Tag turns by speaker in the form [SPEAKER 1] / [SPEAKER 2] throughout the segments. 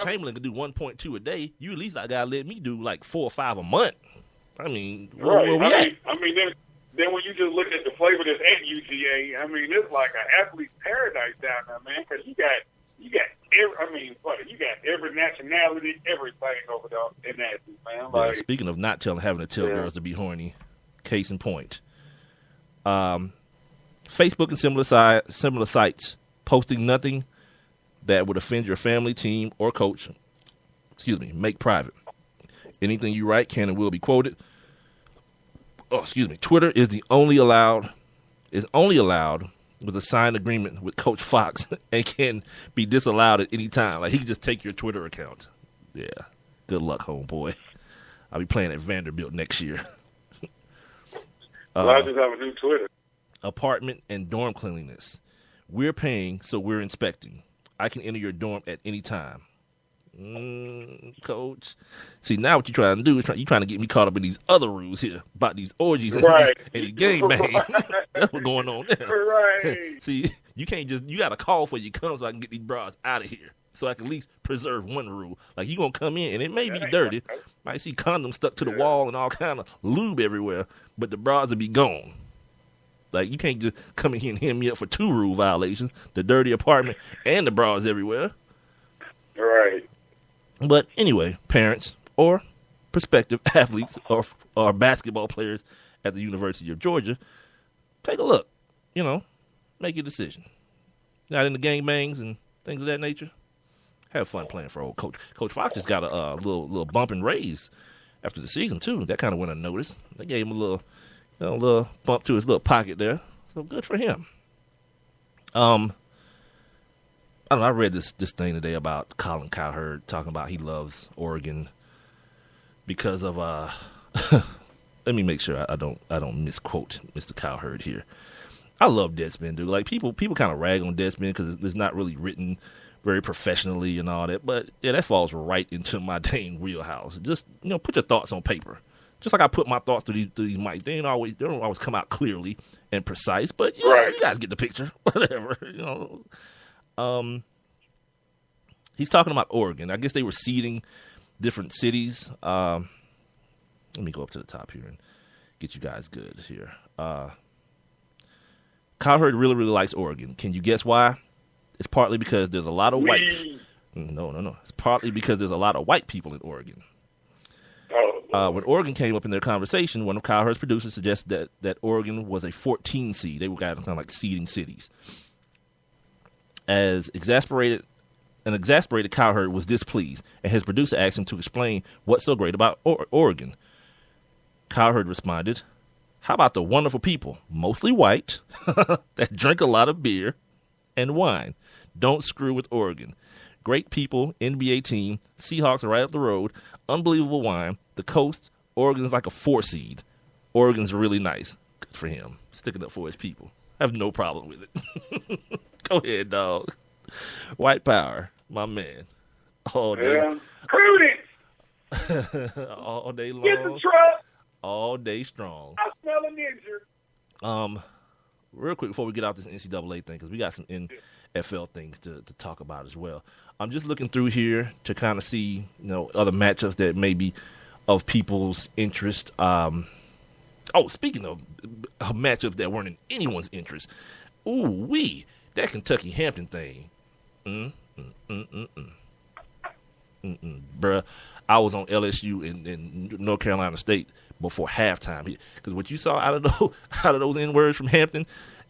[SPEAKER 1] Chamberlain can do 1.2 a day, you at least gotta let me do like 4 or 5 a month. I mean, where we at?
[SPEAKER 2] I mean, then when you just look at the flavor that's at UGA, I mean, it's like an athlete's paradise down there, man. Because you got every nationality, everything over there in that, man. Like,
[SPEAKER 1] speaking of not having to tell girls to be horny, case in point, Facebook and similar sites posting nothing that would offend your family, team, or coach. Make private. Anything you write can and will be quoted. Twitter is only allowed with a signed agreement with Coach Fox and can be disallowed at any time. Like, he can just take your Twitter account. Yeah. Good luck, homeboy. I'll be playing at Vanderbilt next year.
[SPEAKER 2] I just have a new Twitter.
[SPEAKER 1] Apartment and dorm cleanliness. We're paying, so we're inspecting. I can enter your dorm at any time. Coach. See, now what you're trying to do is you're trying to get me caught up in these other rules here about these orgies and these game bang. That's what's going on there.
[SPEAKER 2] Right.
[SPEAKER 1] See, you got to call for you come so I can get these bras out of here. So I can at least preserve one rule. Like, you going to come in, and it may be dirty. Might see condoms stuck to the wall and all kind of lube everywhere, but the bras will be gone. Like, you can't just come in here and hit me up for 2 rule violations, the dirty apartment and the bras everywhere.
[SPEAKER 2] Right.
[SPEAKER 1] But anyway, parents or prospective athletes or basketball players at the University of Georgia, take a look. Make your decision. Not into gangbangs and things of that nature. Have fun playing for old Coach. Coach Fox just got a little bump and raise after the season, too. That kind of went unnoticed. They gave him a little bump to his little pocket there. So good for him. I don't know, I read this thing today about Colin Cowherd talking about he loves Oregon because of let me make sure I don't misquote Mr. Cowherd here. I love Deadspin, dude. Like, people kind of rag on Deadspin because it's not really written very professionally and all that. But yeah, that falls right into my dang wheelhouse. Just put your thoughts on paper. Just like I put my thoughts through these mics. They don't always come out clearly and precise. But you guys get the picture. Whatever. He's talking about Oregon. I guess they were seeding different cities. Let me go up to the top here and get you guys good here. Cowherd really, really likes Oregon. Can you guess why? It's partly because there's a lot of white. No. It's partly because there's a lot of white people in Oregon. When Oregon came up in their conversation, one of Cowherd's producers suggested that Oregon was a 14 seed. They were kind of like seeding cities. An exasperated Cowherd was displeased, and his producer asked him to explain what's so great about Oregon. Cowherd responded, "How about the wonderful people, mostly white, that drink a lot of beer and wine? Don't screw with Oregon. Great people, NBA team, Seahawks are right up the road, unbelievable wine, the coast, Oregon's like a 4 seed. Oregon's really nice." Good for him, sticking up for his people. I have no problem with it. Go ahead, dog. White power, my man. All day.
[SPEAKER 2] Yeah. Prudence.
[SPEAKER 1] All day long.
[SPEAKER 2] Get the truck.
[SPEAKER 1] All day strong.
[SPEAKER 2] I smell an injury.
[SPEAKER 1] Real quick before we get off this NCAA thing, because we got some NFL things to talk about as well. I'm just looking through here to kind of see, other matchups that may be of people's interest. Speaking of matchups that weren't in anyone's interest, that Kentucky Hampton thing. Bruh, I was on LSU in North Carolina State before halftime, because what you saw out of those N-words from Hampton,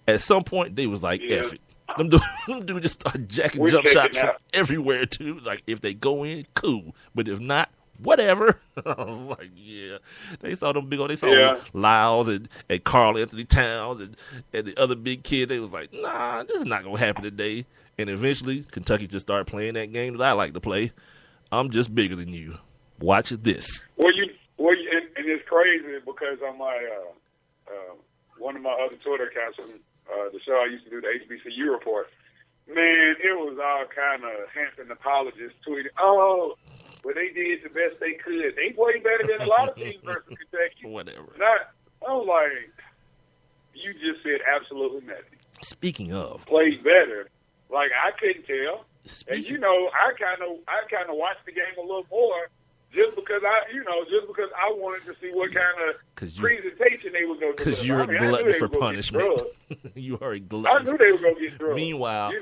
[SPEAKER 1] at some point they was like, F it. Them dudes just start jacking jump shots from everywhere too. Like, if they go in, cool, but if not, whatever. Like, yeah, they saw them big old. They saw Lyles and Carl Anthony Towns and the other big kid. They was like, nah, this is not gonna happen today. And eventually, Kentucky just started playing that game that I like to play. I'm just bigger than you. Watch this.
[SPEAKER 2] And it's crazy because on my one of my other Twitter accounts, the show I used to do, the HBCU report, man, it was all kind of Hampton apologists tweeting, well, they did the best they could. They played better than a lot of teams versus Kentucky.
[SPEAKER 1] Whatever.
[SPEAKER 2] I was like, you just said absolutely nothing.
[SPEAKER 1] Speaking of.
[SPEAKER 2] Played better. Like, I couldn't tell. And I kind of watched the game a little more just because I wanted to see what kind of presentation they were going to do.
[SPEAKER 1] Because you're a glutton for punishment. You are a glutton.
[SPEAKER 2] I knew they were going to get drugged.
[SPEAKER 1] Meanwhile,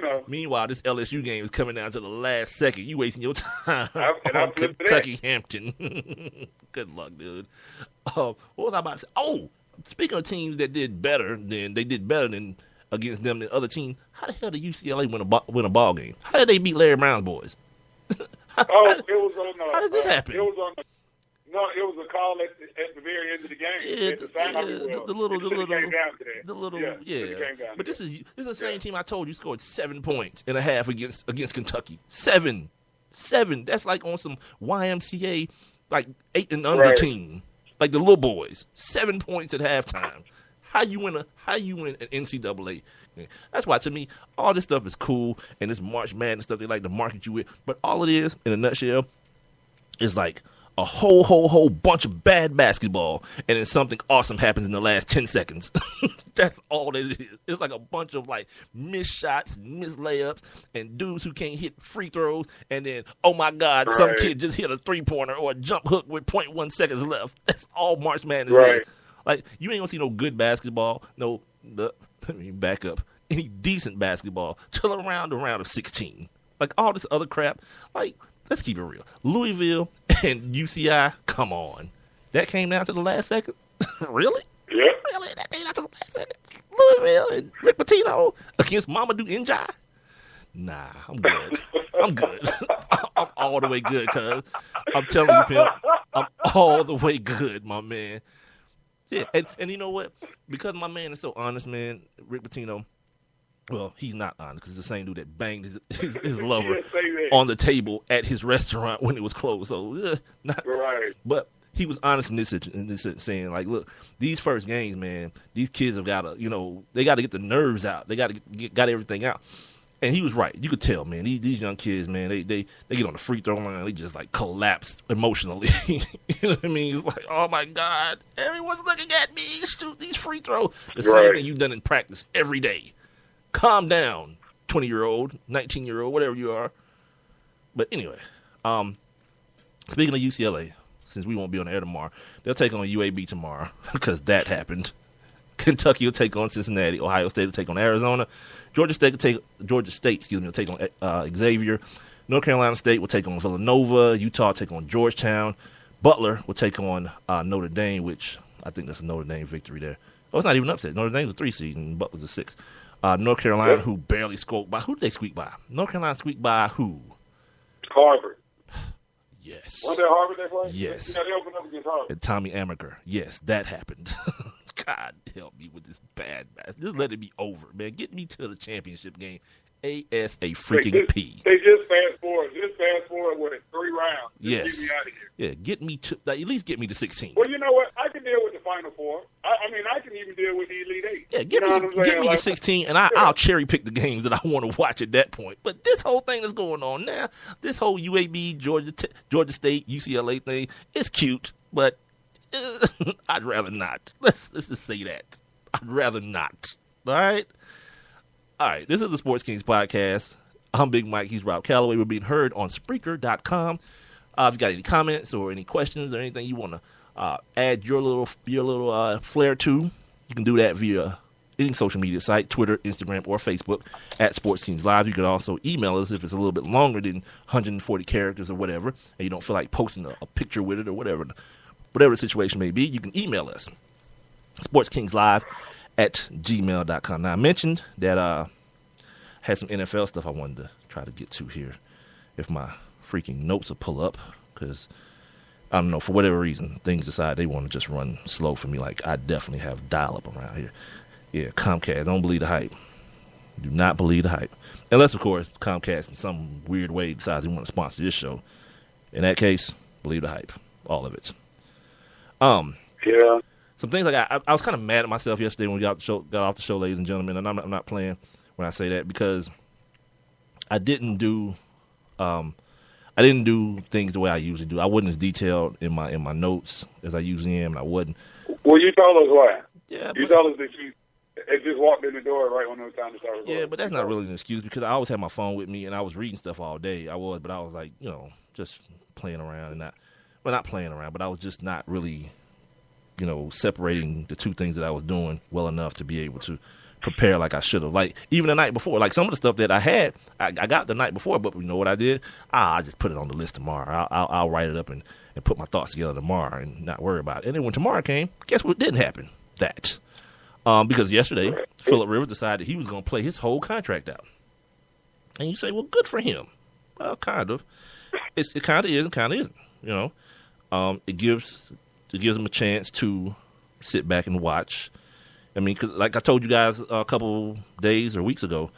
[SPEAKER 1] this LSU game is coming down to the last second. You wasting your time on Kentucky Hampton. Good luck, dude. What was I about to say? Oh, speaking of teams that did better than against them than other teams, how the hell did UCLA win a ball game? How did they beat Larry Brown's boys?
[SPEAKER 2] It was on.
[SPEAKER 1] How did this happen?
[SPEAKER 2] It was a call at the very end of the game.
[SPEAKER 1] But this is the same team I told you scored 7 points and a half against Kentucky. 7. That's like on some YMCA like 8 and under team, like the little boys. 7 points at halftime. How you win an NCAA? That's why, to me, all this stuff is cool, and this March Madness stuff they like to market you with. But all it is, in a nutshell, is like a whole bunch of bad basketball, and then something awesome happens in the last 10 seconds. That's all it is. It's like a bunch of like missed shots, missed layups, and dudes who can't hit free throws, and then, oh my God, some kid just hit a 3-pointer or a jump hook with 0.1 seconds left. That's all March Madness is. Like, you ain't gonna see no good basketball, let me back up, any decent basketball till around the round of 16. Like, all this other crap, like, let's keep it real. Louisville and UCI, come on. That came down to the last second? Really?
[SPEAKER 2] Yeah.
[SPEAKER 1] Really? That came down to the last second? Louisville and Rick Pitino against Mamadou Njai? Nah, I'm good. I'm all the way good, cuz. I'm telling you, Pimp, I'm all the way good, my man. Yeah, and you know what? Because my man is so honest, man, Rick Pitino, well, he's not honest because it's the same dude that banged his lover on the table at his restaurant when it was closed. So, not right. But he was honest in this saying, like, look, these first games, man, these kids have got to, they got to get the nerves out. They got to get everything out. And he was right. You could tell, man. These young kids, man, they get on the free throw line. They just like collapse emotionally. You know what I mean? It's like, oh my God, everyone's looking at me. Shoot these free throws. The same thing you've done in practice every day. Calm down, 20-year-old, 19-year-old, whatever you are. But anyway, speaking of UCLA, since we won't be on the air tomorrow, they'll take on UAB tomorrow because that happened. Kentucky will take on Cincinnati. Ohio State will take on Arizona. Georgia State will take on Xavier. North Carolina State will take on Villanova. Utah will take on Georgetown. Butler will take on Notre Dame, which I think that's a Notre Dame victory there. Oh, it's not even upset. Notre Dame's a 3 seed and Butler's a 6. North Carolina, who barely squeaked by. Who did they squeak by? North Carolina squeaked by who?
[SPEAKER 2] Harvard.
[SPEAKER 1] Yes.
[SPEAKER 2] Was that Harvard they played?
[SPEAKER 1] Yes.
[SPEAKER 2] Yeah, they opened up against Harvard.
[SPEAKER 1] And Tommy Amaker. Yes, that happened. God help me with this bad. Just let it be over, man. Get me to the championship game. ASAP.
[SPEAKER 2] They just fast forward with 3 rounds.
[SPEAKER 1] Yes.
[SPEAKER 2] Get me out of here.
[SPEAKER 1] Yeah, get me to at least get me to 16.
[SPEAKER 2] Well, you know what? I can deal with the Final Four. I mean, I can even deal with the Elite Eight.
[SPEAKER 1] Yeah, get me to 16, and I'll cherry pick the games that I want to watch at that point. But this whole thing that's going on now, this whole UAB, Georgia State, UCLA thing, it's cute, but I'd rather not. Let's just say that. I'd rather not. All right? This is the Sports Kings podcast. I'm Big Mike. He's Rob Calloway. We're being heard on Spreaker.com. If you got any comments or any questions or anything you want to add your little flair to, you can do that via any social media site, Twitter, Instagram, or Facebook at Sports Kings Live. You can also email us if it's a little bit longer than 140 characters or whatever, and you don't feel like posting a picture with it or whatever the situation may be. You can email us, sportskingslive@gmail.com. Now, I mentioned that I had some NFL stuff I wanted to try to get to here. If my freaking notes will pull up, because I don't know, for whatever reason, things decide they want to just run slow for me. Like, I definitely have dial-up around here. Yeah, Comcast, don't believe the hype. Do not believe the hype. Unless, of course, Comcast in some weird way decides they want to sponsor this show. In that case, believe the hype. All of it.
[SPEAKER 2] Yeah.
[SPEAKER 1] Some things I was kind of mad at myself yesterday when we got off the show, ladies and gentlemen, and I'm not playing when I say that, because I didn't do things the way I usually do. I wasn't as detailed in my notes as I usually am, and I wasn't.
[SPEAKER 2] Well, you told us why.
[SPEAKER 1] Yeah.
[SPEAKER 2] You told us that It just walked in the door right when it was time to start recording.
[SPEAKER 1] Yeah, but that's not really an excuse because I always had my phone with me and I was reading stuff all day. But I was like, just playing around and not playing around, but I was just not really, separating the two things that I was doing well enough to be able to prepare like I should have. Like even the night before, like some of the stuff that I had, I got the night before, but you know what I did? I just put it on the list tomorrow. I'll write it up and put my thoughts together tomorrow and not worry about it. And then when tomorrow came, guess what didn't happen? That. Because yesterday, Phillip Rivers decided he was going to play his whole contract out. And you say, well, good for him. Well, kind of. It kind of is and kind of isn't, It gives him a chance to sit back and watch. I mean, because like I told you guys a couple days or weeks ago,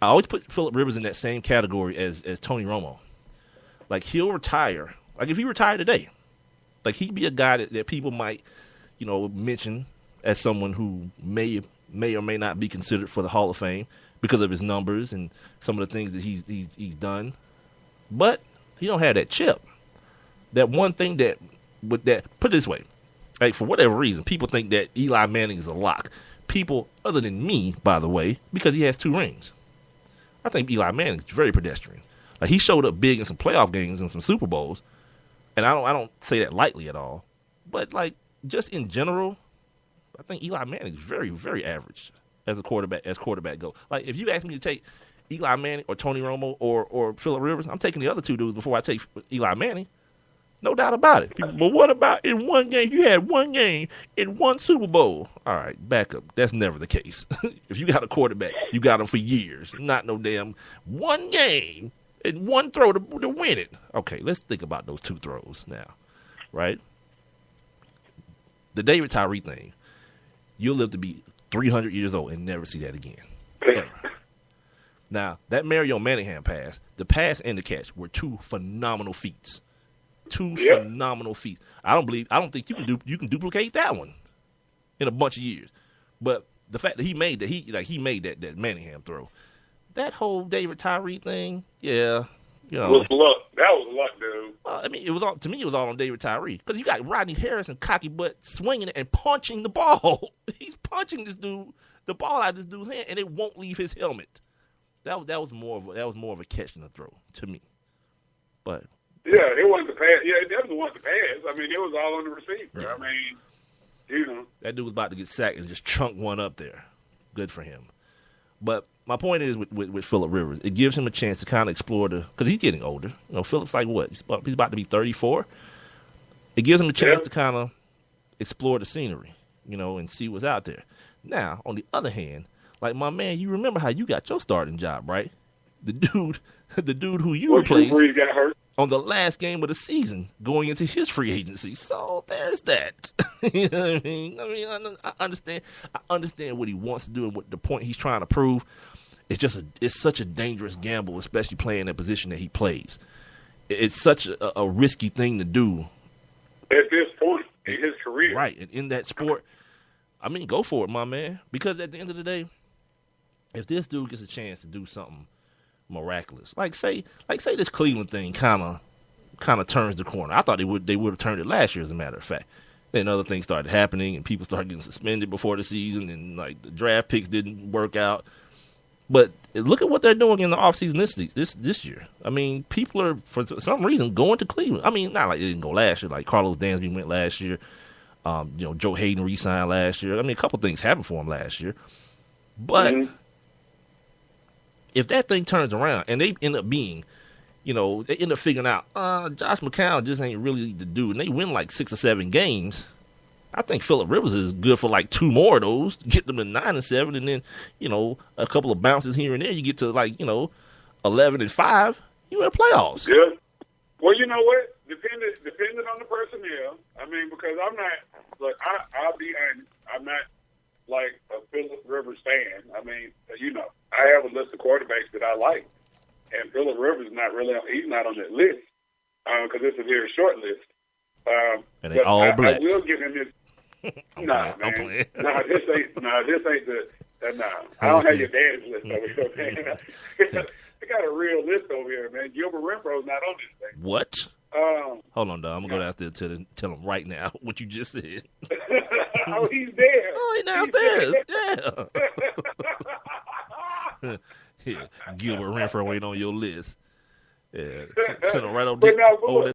[SPEAKER 1] I always put Phillip Rivers in that same category as Tony Romo. Like, he'll retire. Like, if he retired today, like, he'd be a guy that people might, mention as someone who may or may not be considered for the Hall of Fame because of his numbers and some of the things that he's done. But he don't have that chip. That one thing put it this way, like for whatever reason, people think that Eli Manning is a lock. People other than me, by the way, because he has 2 rings. I think Eli Manning is very pedestrian. Like, he showed up big in some playoff games and some Super Bowls, and I don't say that lightly at all. But like just in general, I think Eli Manning is very, very average as a quarterback. As quarterback go, like if you ask me to take Eli Manning or Tony Romo or Phillip Rivers, I'm taking the other 2 dudes before I take Eli Manning. No doubt about it. People, but what about in one game? You had one game in one Super Bowl. All right, back up. That's never the case. If you got a quarterback, you got him for years. Not no damn one game and one throw to win it. Okay, let's think about those 2 throws now, right? The David Tyree thing. You'll live to be 300 years old and never see that again. Ever. Now, that Mario Manningham pass, the pass and the catch were 2 phenomenal feats. 2 phenomenal feats. I don't think you can duplicate that one in a bunch of years. But the fact that he made that Manningham throw, that whole David Tyree thing, yeah,
[SPEAKER 2] was luck. That was luck, dude.
[SPEAKER 1] I mean, it was all on David Tyree because you got Rodney Harrison cocky butt swinging it and punching the ball. He's punching the ball out of this dude's hand, and it won't leave his helmet. That was more of a catch than a throw to me. But
[SPEAKER 2] yeah, it wasn't the pass. Yeah, it definitely wasn't the pass. I mean, it was all on the receiver. Yeah. I mean, that
[SPEAKER 1] dude was about to get sacked and just chunk one up there. Good for him. But my point is with Phillip Rivers, it gives him a chance to kind of explore because he's getting older. Phillip's like what? He's about to be 34. It gives him a chance to kind of explore the scenery, and see what's out there. Now, on the other hand, like my man, you remember how you got your starting job, right? The dude who you replaced
[SPEAKER 2] got hurt
[SPEAKER 1] on the last game of the season going into his free agency. So there's that. You know what I mean? I understand what he wants to do and what the point he's trying to prove. It's such a dangerous gamble, especially playing the position that he plays. It's such a risky thing to do
[SPEAKER 2] at this point in his career.
[SPEAKER 1] Right, and in that sport, I mean, go for it, my man. Because at the end of the day, if this dude gets a chance to do something miraculous, like say this Cleveland thing kind of turns the corner. I thought they would have turned it last year, as a matter of fact. Then other things started happening, and people started getting suspended before the season, and like the draft picks didn't work out. But look at what they're doing in the offseason this year. I mean, people are, for some reason, going to Cleveland. I mean, not like they didn't go last year. Like Carlos Dansby went last year. Joe Hayden re-signed last year. I mean, a couple things happened for him last year. But if that thing turns around and they end up being, they end up figuring out, Josh McCown just ain't really the dude, and they win like 6 or 7 games, I think Phillip Rivers is good for like 2 more of those, get them to 9-7, and then, a couple of bounces here and there, you get to like, 11-5, you're in the playoffs.
[SPEAKER 2] Yeah. Well, you know what? Depending on the personnel, I mean, because I'm not, look, I'll be honest, I'm not like a Phillip Rivers fan. I mean, I have a list of quarterbacks that I like, and Phillip Rivers is not really, he's not on that list because it's a very short list.
[SPEAKER 1] And they all black.
[SPEAKER 2] I will give him this. Nah, man. Nah, this ain't the. Nah, I don't have your dad's list over here, man. I got a real list over here, man. Gilbert Renfro's not on this thing.
[SPEAKER 1] What? Hold on, dog. I'm gonna go down there and tell him right now what you just said.
[SPEAKER 2] Oh, he's there.
[SPEAKER 1] Oh, he's downstairs. Yeah. Yeah. Gilbert Renfro ain't on your list. Yeah. Send him right over
[SPEAKER 2] But now,
[SPEAKER 1] over